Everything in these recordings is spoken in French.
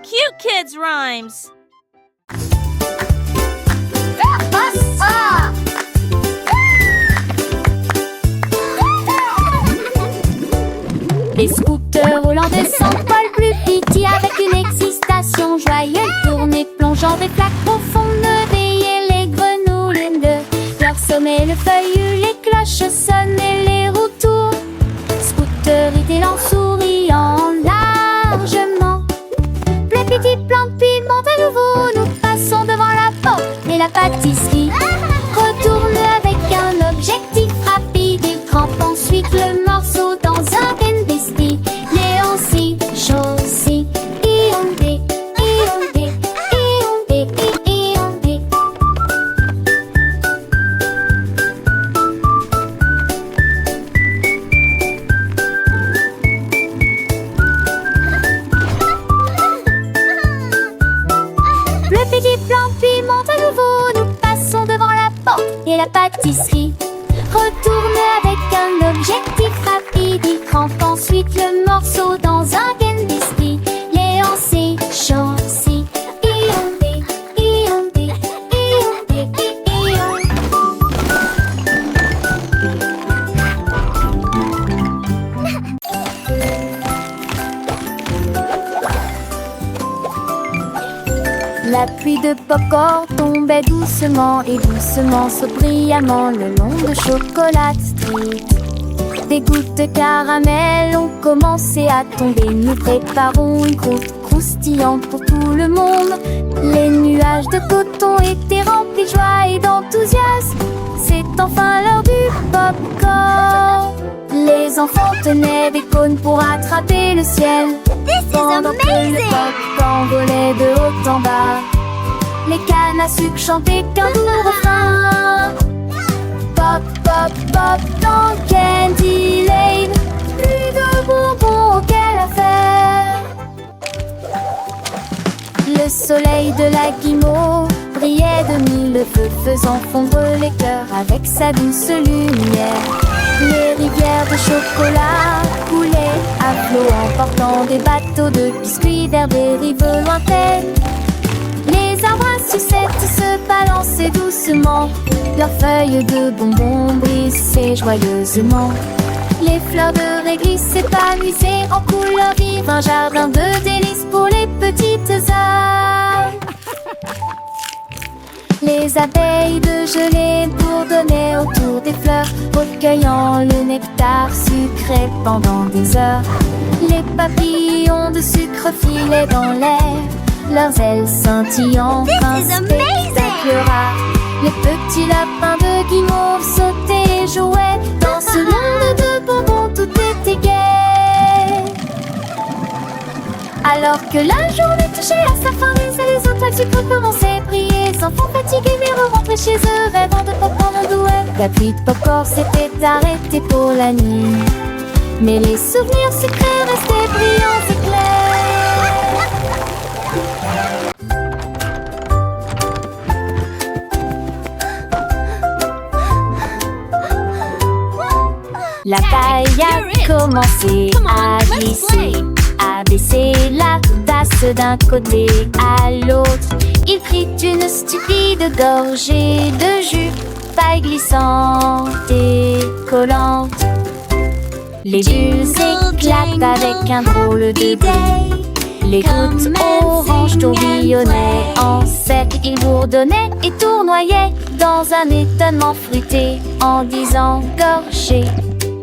cute kids rhymes. Les scooters hollandais s'envolent plus pitié avec une excitation joyeuse. Tourner plongeant des flaques profondes, veiller les grenouilles de leur sommet. Le feuillu, les cloches sonnent et les roues tournent. Scooter étalant, souriant largement. Les petites plantes pimentent à nouveau. Nous passons devant la porte et la pâtisserie retourne avec un objectif rapide et crampe ensuite le morceau dans un bestie. Léon si, chaud si, iondé, iondé, iondé, iondé. Le petit plan pimente à nouveau. Nous passons devant la porte et la pâtisserie retourne avec un objectif rapide. Il crampe ensuite le morceau dans un biscuit. Léon si, chaud si, iondé, iondé, iondé, iondé. La pluie de popcorn tombait doucement et doucement, saute brillamment le long de Chocolat Street. Des gouttes de caramel ont commencé à tomber. Nous préparons une croûte croustillante pour tout le monde. Les nuages de coton étaient remplis de joie et d'enthousiasme. C'est enfin l'heure du popcorn. Les enfants tenaient des cônes pour attraper le ciel. Pendant que le popcorn volait de haut en bas, les cannes à sucre chantaient qu'un doux refrain. Pop, pop, pop dans Candy Lane. Plus de bonbons auxquels affaire. Le soleil de la guimauve brillait de mille feux, faisant fondre les cœurs avec sa douce lumière. Les rivières de chocolat coulaient à flot, emportant des bateaux de biscuits vers des rives lointaines. Les arbres à sucettes se balançaient doucement, leurs feuilles de bonbons brissaient joyeusement. Les fleurs de réglisse s'épanouissaient en couleurs vives, un jardin de délices pour les petites âmes. Les abeilles de gelée bourdonnaient autour des fleurs, recueillant le nectar sucré pendant des heures. Les papillons de sucre filaient dans l'air, leurs ailes scintillant un spectacle rare. Les petits lapins de guimauve sautaient et jouaient dans ce monde de bonbons, tout était gai. Alors que la journée touchait à sa fin, les ailes aux toiles sucre commençaient à briller. Les enfants fatigués mais rentraient chez eux, rêvant de popcorn au douai. La pluie de popcorn s'était arrêtée pour la nuit, mais les souvenirs sucrés restaient brillants et clairs. La paille a commencé à glisser, à baisser la tasse d'un côté à l'autre. Il prit une stupide gorgée de jus, paille glissante et collante. Les bulles éclatent avec un drôle de bruit. Les gouttes oranges tourbillonnaient en cercle. Ils bourdonnaient et tournoyaient dans un étonnement fruité en disant gorgée.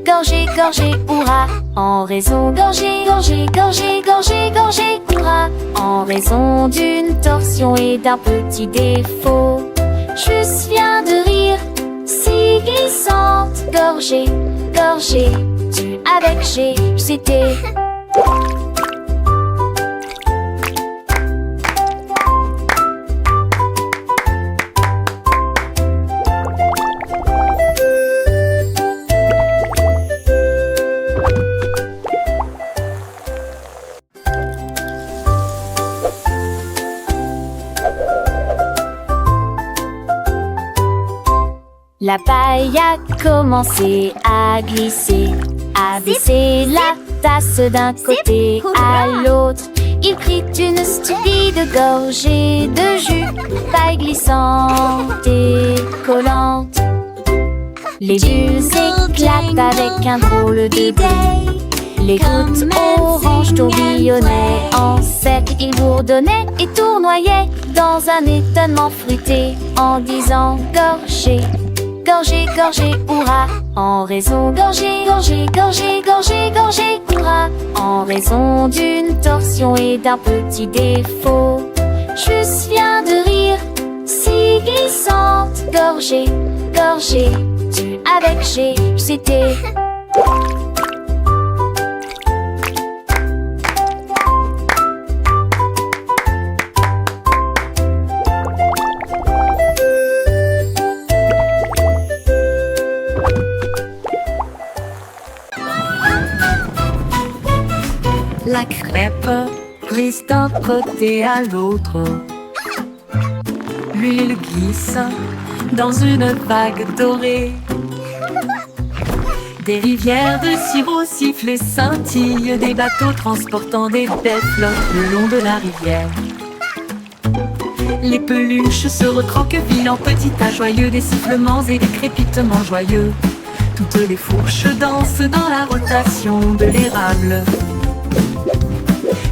Gorgée, gorgée, hurrah, en raison gorgée, gorgée, gorgée, gorgée, gorgée, hurrah, en raison d'une torsion et d'un petit défaut. Juste viens de rire, si glissante, gorgée, gorgée, tu avec G, c'était. La paille a commencé à glisser, à baisser la tasse d'un côté à l'autre. Il prit une stupide gorgée de jus, paille glissante et collante. Les bulles éclatent avec un drôle de bruit. Les gouttes oranges tourbillonnaient en cercle. Il bourdonnait et tournoyait dans un étonnement fruité en disant gorgée, gorgée, gorgée, hurrah. En raison gorgée, gorgée, gorgée, gorgée, gorgée, hurrah. En raison d'une torsion et d'un petit défaut, juste viens de rire, si glissante. Gorgée, gorgée, avec G, c'était. La crêpe glisse d'un côté à l'autre. L'huile glisse dans une vague dorée. Des rivières de sirop sifflent et scintillent. Des bateaux transportant des bêtes flottent le long de la rivière. Les peluches se recroquevillent en petits tas joyeux. Des sifflements et des crépitements joyeux. Toutes les fourches dansent dans la rotation de l'érable.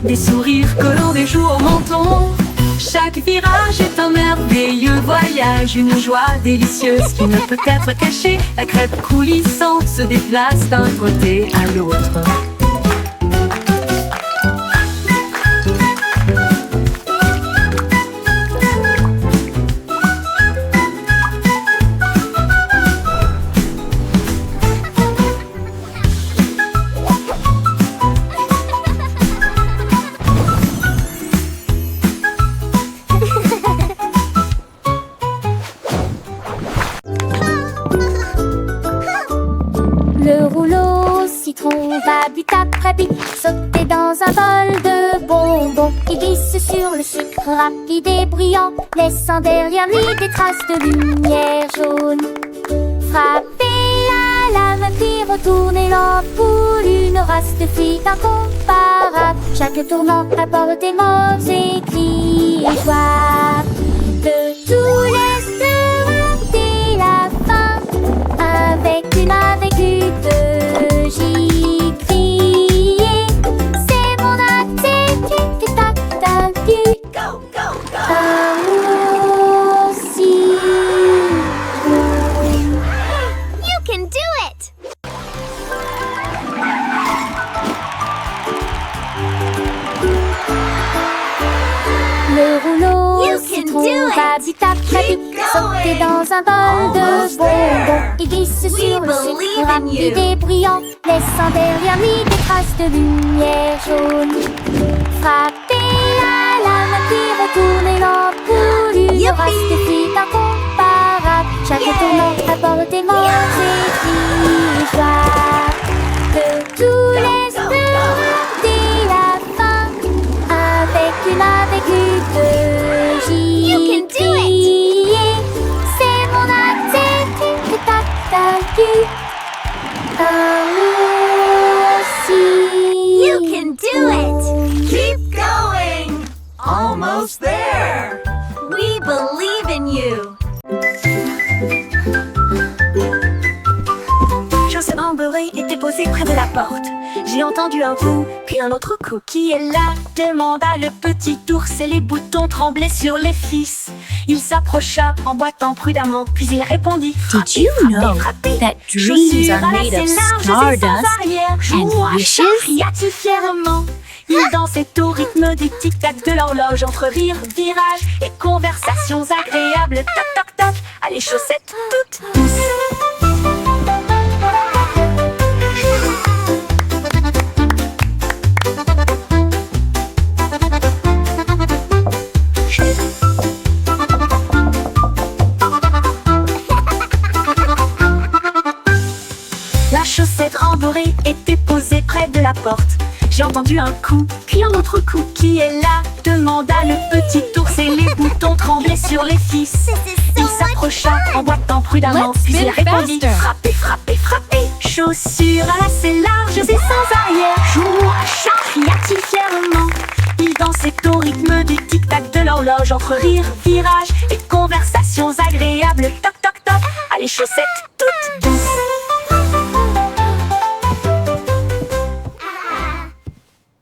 Des sourires collant des joues au menton. Chaque virage est un merveilleux voyage, une joie délicieuse qui ne peut être cachée. La crêpe coulissante se déplace d'un côté à l'autre. Le rouleau citron va bit après bit sauter dans un bol de bonbons. Il glisse sur le sucre rapide et bruyant, laissant derrière lui des traces de lumière jaune. Frapper à la main puis retourner l'ampoule, une race de filles incomparable. Chaque tournant apporte des mots écrits et joie. De tous les dès la fin, avec de j'y crier. C'est mon attitude, tic-tac, tac, go, go, go. Aussi. You can do it! Le rouleau You can citron do it. va bit après bit sauter dans un bol de bonbons. Il glisse sur le believe sucre in rapide you. et bruyant, laissant derrière lui des traces de lumière jaune. Frapper à la main puis retourner l'ampoule, une Youpi. race de filles incomparable. Chaque Yeah. tournant apporte des mots écrits et joie. De tous les dès la fin, avec de You can j'y do it. crier. C'est mon attitude, tic-tac, tac, aussi. You can do it! Keep going! Almost there! We believe in you! Chaussettes embeurrées étaient posées près de la porte. J'ai entendu un coup, puis un autre coup. Qui est là? Demanda le petit ours et les boutons tremblaient sur les fils. Il s'approcha en boitant prudemment, puis il répondit: Did you know that dreams are made of stardust and wishes? Cria-t-il fièrement. Il dansait au rythme des tic-tac de l'horloge, entre rires, virages et conversations agréables. Toc toc toc, à les chaussettes toutes douces. La chaussette rembourrée était posée près de la porte. J'ai entendu un coup, puis un autre coup. Qui est là? Demanda le petit ours et les boutons tremblaient sur les fils. Il s'approcha en boitant prudemment, puis il répondit: frappez, frappez, frappez. Chaussures à lacets larges et sans arrière. Joue-moi, chat, cria-t-il fièrement. Il dansait l'horloge entre rires, virages et conversations agréables. Toc toc toc, ah les chaussettes toutes